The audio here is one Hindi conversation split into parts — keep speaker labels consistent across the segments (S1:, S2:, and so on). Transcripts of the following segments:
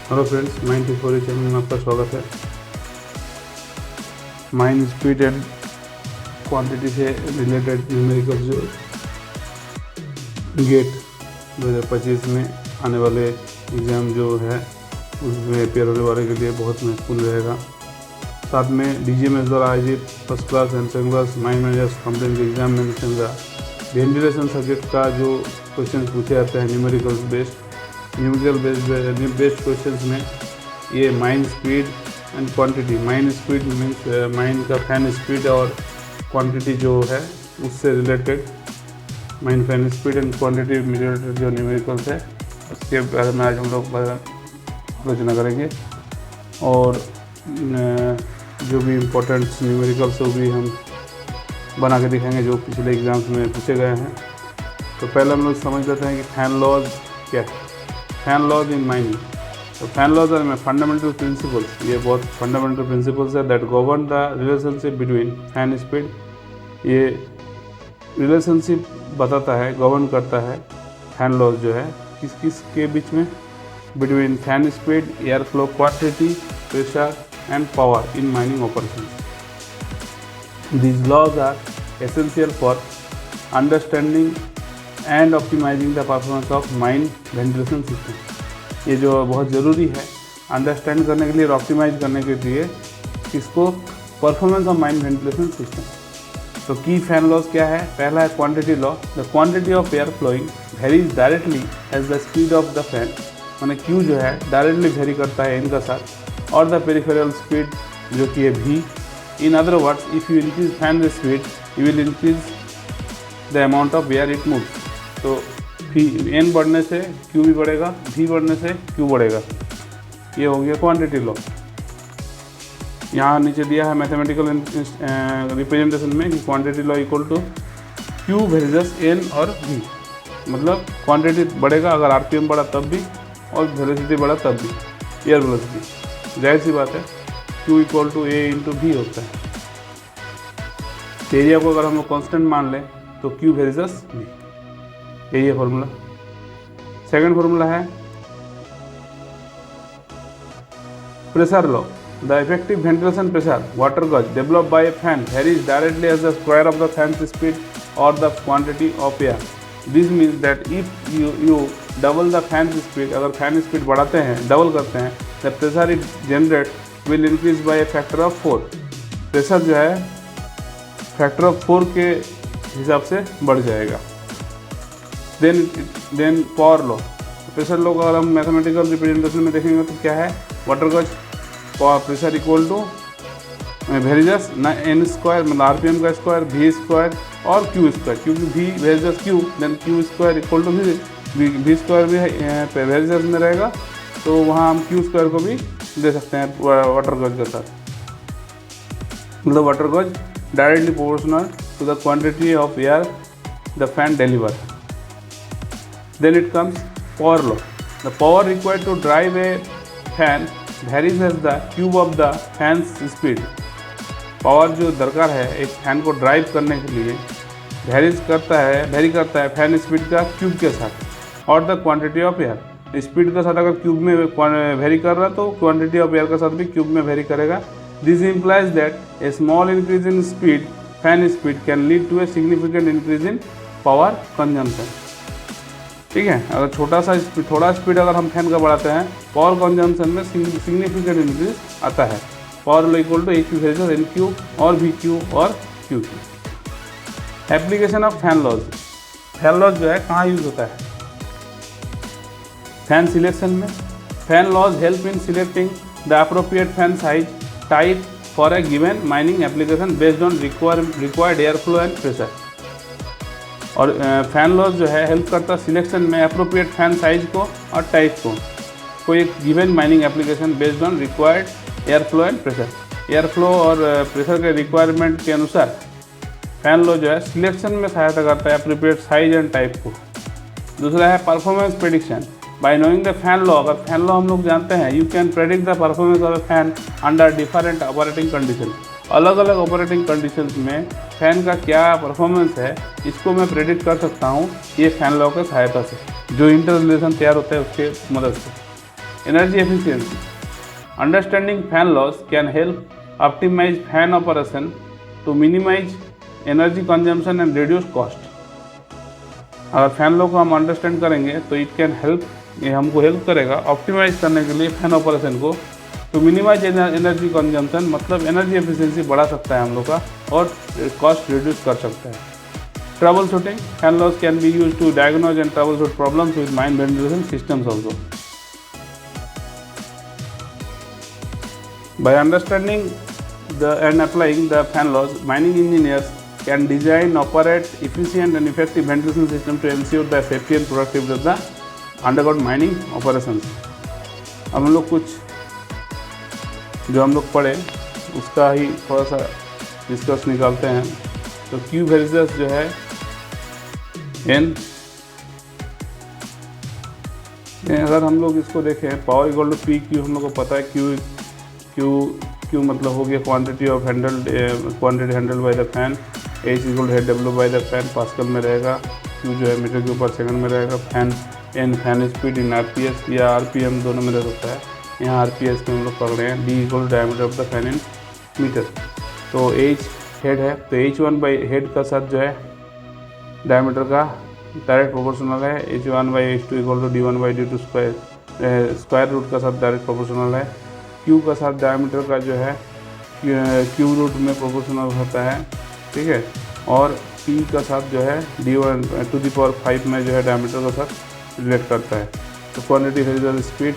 S1: हेलो फ्रेंड्स, माइंड की फोरी चैनल में आपका स्वागत है। माइंड स्पीड एंड क्वांटिटी से रिलेटेड न्यूमेरिकल जो गेट 2025 में आने वाले एग्ज़ाम जो है उसमें अपेयर होने वाले के लिए बहुत महत्वपूर्ण रहेगा। साथ में DGMS द्वारा आयोजित first class and second class mind managers competency examination का वेंटिलेशन सब्जेक्ट का जो क्वेश्चन पूछे जाते हैं न्यूमेरिकल बेस्ड क्वेश्चंस में ये mind speed and quantity, mind speed means mind का फैन स्पीड और क्वांटिटी जो है उससे related mind fan speed and quantity related जो न्यूमेरिकल्स है उसके बारे में आज हम लोग आलोचना करेंगे। और जो भी इम्पोर्टेंट न्यूमेरिकल्स वो भी हम बना के दिखाएंगे जो पिछले एग्जाम्स में पूछे गए हैं। तो पहले हम लोग समझ लेते हैं कि फैन लॉज क्या है। फैन लॉज इन माइनिंग, तो fan laws are fundamental principles, ये बहुत फंडामेंटल प्रिंसिपल्स है that govern the relationship between fan speed. ये रिलेशनशिप बताता है, गवर्न करता है फैन लॉज जो है किस किस के बीच में, between fan speed, air flow quantity, pressure and power in mining operations. These laws are essential for understanding and optimizing the performance of mine ventilation system। ये जो बहुत ज़रूरी है अंडरस्टैंड करने के लिए और ऑप्टिमाइज करने के लिए इसको performance of mine ventilation system. तो की फैन लॉज क्या है? पहला है quantity law. The quantity of air flowing varies directly as the speed of the fan, माने क्यू जो है डायरेक्टली वेरी करता है इनका साथ, और द पेरिफेरल स्पीड जो कि है v। In other words, if you increase fan speed, you will increase the amount of air it moves। तो n बढ़ने से q भी बढ़ेगा, v बढ़ने से q बढ़ेगा। ये हो गया क्वांटिटी लॉ। यहाँ नीचे दिया है मैथमेटिकल रिप्रेजेंटेशन में कि quantity law equal to q versus n और v। मतलब क्वांटिटी बढ़ेगा अगर RPM बढ़ा तब भी और वेलोसिटी बढ़ा तब भी, एयर वेलोसिटी। जाहिर सी बात है Q equal to A into V होता है। एरिया को अगर हम लोग कॉन्स्टेंट मान लें तो Q वर्सेस V, यही है फॉर्मूला। सेकंड फॉर्मूला है pressure law. The effective ventilation pressure water gauge develop by a fan varies directly as the square of the fan speed और the quantity of air. This means that if you double the fan speed, अगर फैन स्पीड बढ़ाते हैं, डबल करते हैं, the pressure it generate will increase by a factor of 4। Pressure जो है फैक्टर ऑफ 4 के हिसाब से बढ़ जाएगा। Then power law. Pressure law का अगर हम मैथमेटिकल रिप्रेजेंटेशन में देखेंगे तो क्या है? Water gauge pressure equal to varies n square, मतलब RPM का स्क्वायर, v स्क्वायर और q स्क्वायर, क्योंकि v varies q, then q square equal to v square भी है वेरिजस में रहेगा, तो वहाँ हम q स्क्वायर को भी दे सकते हैं वाटर गज के साथ। मतलब water gauge directly proportional to the quantity of air the fan deliver. Then it comes power law. The power required to drive a fan varies as the cube of the fan speed. Power जो दरकार है एक फैन को ड्राइव करने के लिए वेरी करता है फैन स्पीड का क्यूब के साथ और the quantity of air. Speed के साथ अगर क्यूब में वेरी कर रहा तो क्वांटिटी ऑफ एयर के साथ भी क्यूब में वेरी करेगा। This implies that a small increase in speed, fan speed can lead to a significant increase in power consumption. ठीक है, अगर थोड़ा स्पीड अगर हम फैन का बढ़ाते हैं, पावर कंजम्पशन में सिग्निफिकेंट इंक्रीज आता है। Power law equal to AQ versus NQ और VQ और QQ। Application of fan laws. Fan laws जो है कहाँ यूज होता है? फैन सिलेक्शन में। Fan laws help in selecting the appropriate fan size type for a given mining application based on required air flow and pressure. और फैन लॉज जो है हेल्प करता है सिलेक्शन में अप्रोप्रिएट फैन साइज को और टाइप को, कोई एक given mining application based on required air flow and pressure. Air flow और प्रेशर के रिक्वायरमेंट के अनुसार फैन लॉ जो है सिलेक्शन में सहायता करता है अप्रोप्रिएट साइज एंड टाइप को। दूसरा है performance prediction. Bye knowing the fan law, अगर फैन लॉ हम लोग जानते हैं, you can predict the performance of A fan under different operating condition. अलग अलग ऑपरेटिंग कंडीशंस में फ़ैन का क्या परफॉर्मेंस है इसको मैं प्रेडिक्ट कर सकता हूँ ये फ़ैन लॉ की सहायता से, जो इंटर रिलेशन तैयार होता है उसके मदद से। Energy efficiency. Understanding fan laws can help optimize fan operation to minimize energy consumption and reduce cost. अगर फैन लॉ को हम अंडरस्टैंड करेंगे तो इट कैन हेल्प, ये हमको हेल्प करेगा ऑप्टिमाइज करने के लिए फैन ऑपरेशन को, टू मिनिमाइज एनर्जी कंजम्पशन, मतलब एनर्जी एफिशिएंसी बढ़ा सकता है हम लोग का और कॉस्ट रिड्यूस कर सकता है। Trouble shooting, fan laws can be use to diagnose and trouble shoot problems with mine ventilation systems also. By understanding and applying the fan laws, mining engineers can design, operate efficient and effective ventilation system to ensure the safety and productivity of the underground mining operations. अब हम लोग कुछ जो हम लोग पढ़े उसका ही थोड़ा सा डिस्कस निकालते हैं। तो Q वर्सेस जो है N, अगर हम लोग इसको देखें power equal to P Q, हम लोग को पता है Q मतलब हो गया quantity of quantity handled by the fan, H equal to head W by the fan, pascal में रहेगा, Q जो है मीटर क्यूब पर सेकंड में रहेगा, फैन स्पीड इन RPS या RPM दोनों में रह सकता है, यहाँ RPS में हम लोग पढ़ रहे हैं। D equal to diameter of the fan in meter. तो H हेड है तो H1 बाई हेड का साथ जो है डायमीटर का डायरेक्ट प्रोपोर्शनल है, H1 by H2 equal to D1 by D2 square root का साथ डायरेक्ट प्रोपोर्शनल है। Q का साथ डायमीटर का जो है क्यूब रूट में प्रोपोर्शनल होता है, ठीक है। और P का साथ जो है D1 टू द पावर 5 में जो है डायमीटर का साथ रिलेट करता है। तो quantity variable speed,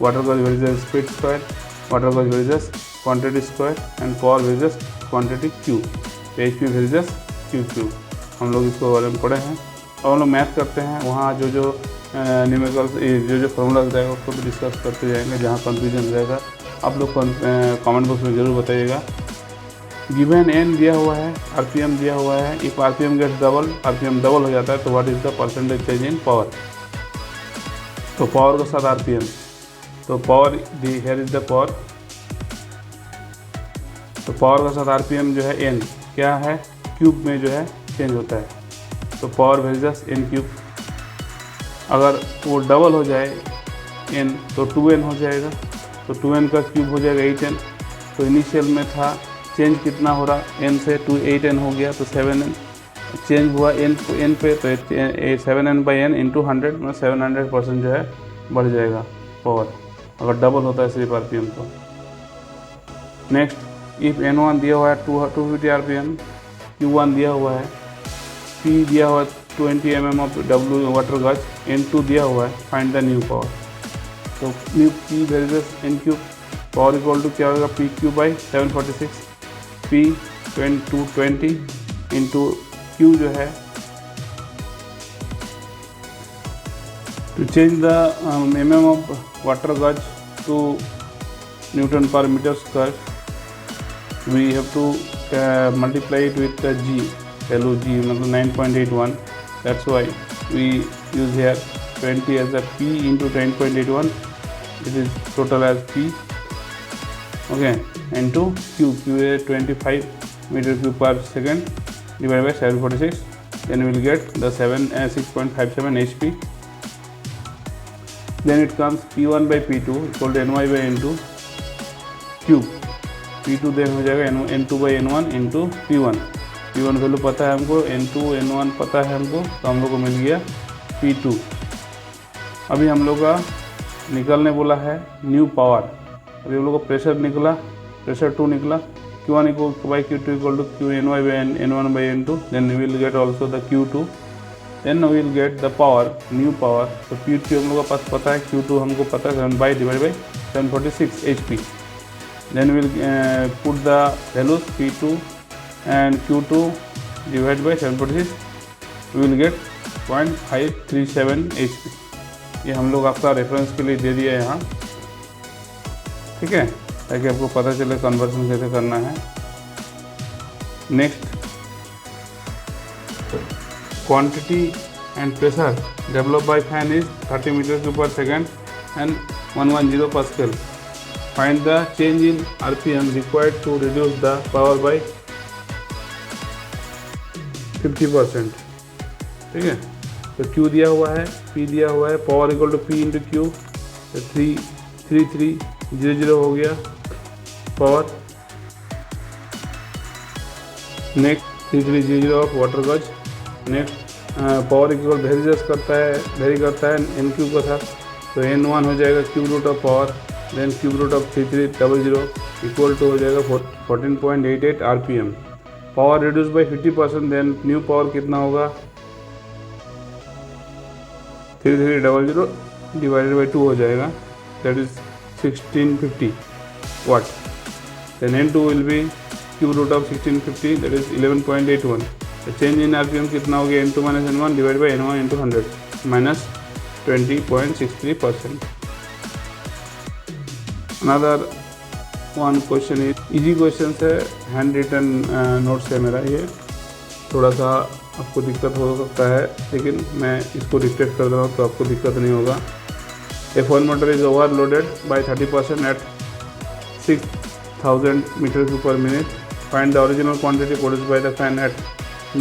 S1: water gauge variable speed square, water gauge variable quantity square and power variable quantity Q, HP variable Q हम लोग इसको बारे में पढ़े हैं। और हम लोग मैथ करते हैं, वहाँ जो न्यूमेरिकल जो फॉर्मूलाज रहेगा उसको भी डिस्कस करते जाएंगे। जहाँ कंफ्यूजन रहेगा आप लोग कमेंट बॉक्स में ज़रूर बताइएगा। गिवन N दिया हुआ है, RPM दिया हुआ है, if RPM gets double, RPM double हो जाता है तो what is the percentage change in power. तो पावर के साथ RPM, तो power here is the power, तो पावर के साथ RPM जो है N क्या है क्यूब में जो है चेंज होता है। तो पावर वेरिएबल N क्यूब, अगर वो डबल हो जाए N तो 2N हो जाएगा, तो 2N का क्यूब हो जाएगा 8N। तो इनिशियल में था चेंज कितना हो रहा N से 8N हो गया, तो 7N चेंज हुआ N पे, तो 7N बाई N इंटू 100 में 700% जो है बढ़ जाएगा पावर, अगर डबल होता है सिर्फ RPM तो। नेक्स्ट इफ N1 दिया हुआ है 250 RPM, Q1 दिया हुआ है, P दिया हुआ है 20 mm ऑफ W वाटर गज, N2 दिया हुआ है, फाइंड द न्यू पावर। तो new P variable N cube, power equal to क्या होगा P cube by 746, P 220 into Q जो है, to change the mm of water gauge to newton per meter square, we have to multiply it with G, value G मतलब 9.81, that's why we use here 20 as a P into 10.81, it is total as P, okay, into Q is 25 meter cube per second divided by 746, then we will get the 6.57 HP. Then it comes P1 by P2 equal to NY by N2 cube, P2 then हो जाएगा N2 by N1 into P1 value पता है हमको, N2 N1 पता है हमको, तो हम लोग को मिल गया P2। अभी हम लोग का निकलने बोला है न्यू पावर, अभी हम लोग को प्रेशर निकला, प्रेशर 2 निकला, Q1 equal by Q2 equal to Q NY by N1 by N2, then we will get also the Q2, then we will get the power, new power. तो Q2 हम लोग का पास पता है, Q2 हमको पता है 7 by divide by 746 HP, then we will put the values P2 and Q2 divided by 746, we will get 0.537 HP। ये हम लोग आपका रेफरेंस के लिए दे दिया है यहाँ, ठीक है, ताकि आपको पता चले कन्वर्जन कैसे करना है। Next quantity and pressure develop by fan is 30 metre cube per second and 110 pascal. Find the change in RPM required to reduce the power by 50%, ठीक है। तो Q दिया हुआ है, P दिया हुआ है, power equal to P into Q, तो 33300 हो गया power. Next 3300 of water gauge. Next power equal vary करता है एन क्यूब का साथ, तो n1 हो जाएगा cube root of power, then cube root of 3300 equal to हो जाएगा 14.88 RPM। Power reduce by 50%, then new power कितना होगा 3300 डिवाइडेड बाई 2 हो जाएगा, that is 1650 watt. Then n2 will be cube root of 1650, that is 11.81। तो चेंज इन RPM कितना हो गया n2 minus n1 divide by n1 into 100 minus 20.63%। Another one question is easy question है, हैंड रिटन नोट्स है मेरा, ये थोड़ा सा आपको दिक्कत हो सकता है, लेकिन मैं इसको डिक्टेट कर रहा हूँ तो आपको दिक्कत नहीं होगा। F1 motor is overloaded by 30% at 6000 meter cube per minute. Find the original quantity produced by the fan at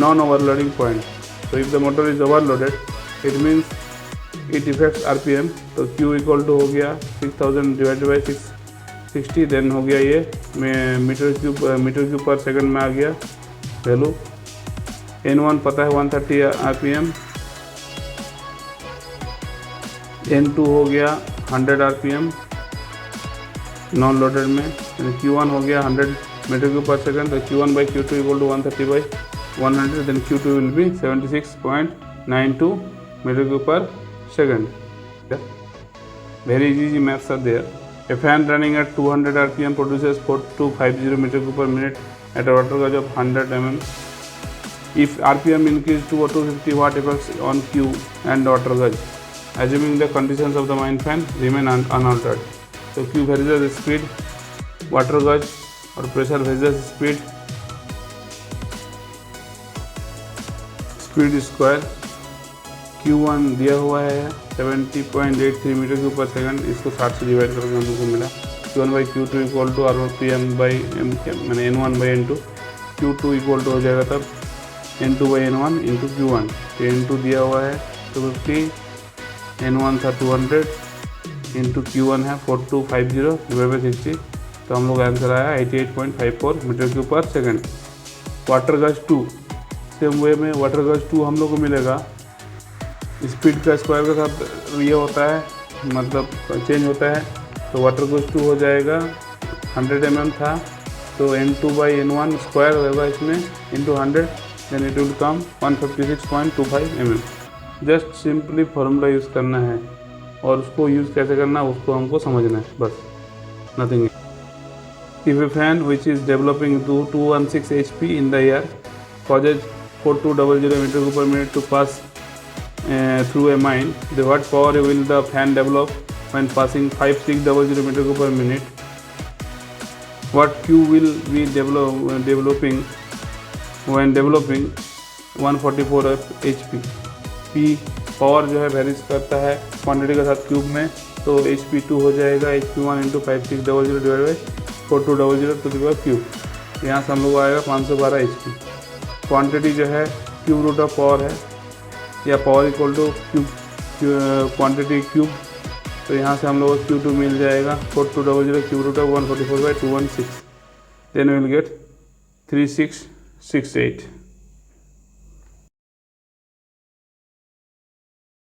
S1: non-overloading point. So if the motor is overloaded, it means it affects RPM. तो Q इक्वल टू हो गया 6000 डिवाइडेड बाई 660, देन हो गया ये मीटर क्यूब पर सेकंड में आ गया वैल्यू। N1 पता है 130 RPM, N2 हो गया 100 RPM नॉन लोडेड में, Q1 हो गया 100 मीटर क्यूब पर सेकंड, तो Q1 by Q2 equal to 130 by 100, then Q2 will be 76.92 meter cube per second. Very easy maths are there. A fan running at 200 RPM produces 4250 meter cube per minute at a water gauge of 100 mm. If RPM increase to 250, what effects on Q and water gauge? Assuming the conditions of the mine fan remain unaltered. So Q versus speed, water gauge और pressure versus speed square. Q1 दिया हुआ है 70.83 मीटर क्यूब पर सेकंड, इसको 60 से डिवाइड करके हमको मिला Q1 by Q2 equal to RPM by मैंने N1 by N2, Q2 equal to हो जाएगा तब N2 by N1 into Q1। तो N2 दिया हुआ है 250, N1 था 200 इंटू Q1 है 4250 डिवाइड बाई 60, तो हम लोग आंसर आया 88.54 metre cube per second. Water गज 2 सेम वे में वाटर गज 2 हम लोग को मिलेगा, स्पीड का स्क्वायर के साथ ये होता है, मतलब चेंज होता है, तो वाटर गज 2 हो जाएगा 100 mm था, तो N2 बाई N1 स्क्वायर होगा इसमें into 100, then it will come 156.25 mm। Just simply formula use करना है और उसको यूज़ कैसे करना है उसको हमको समझना है, बस nothing. If a fan which is developing to 216 HP in the air causes 4200 meter cube per minute to pass through a mine, the what power will the fan develop when passing 5600 meter cube per minute? What Q will be developing when developing 144 HP? P power जो है वेरीज करता है क्वांटिटी के साथ क्यूब में, तो HP2 हो जाएगा HP1 into 5600 divide by 4200 to the power cube, यहाँ से हम लोग आएगा 512 HP। क्वांटिटी जो है क्यूब रूट ऑफ पावर है, या power equal two cube quantity cube, तो यहाँ से हम लोग को Q2 मिल जाएगा 4200 cube root of 144 by 216, then will get 3668।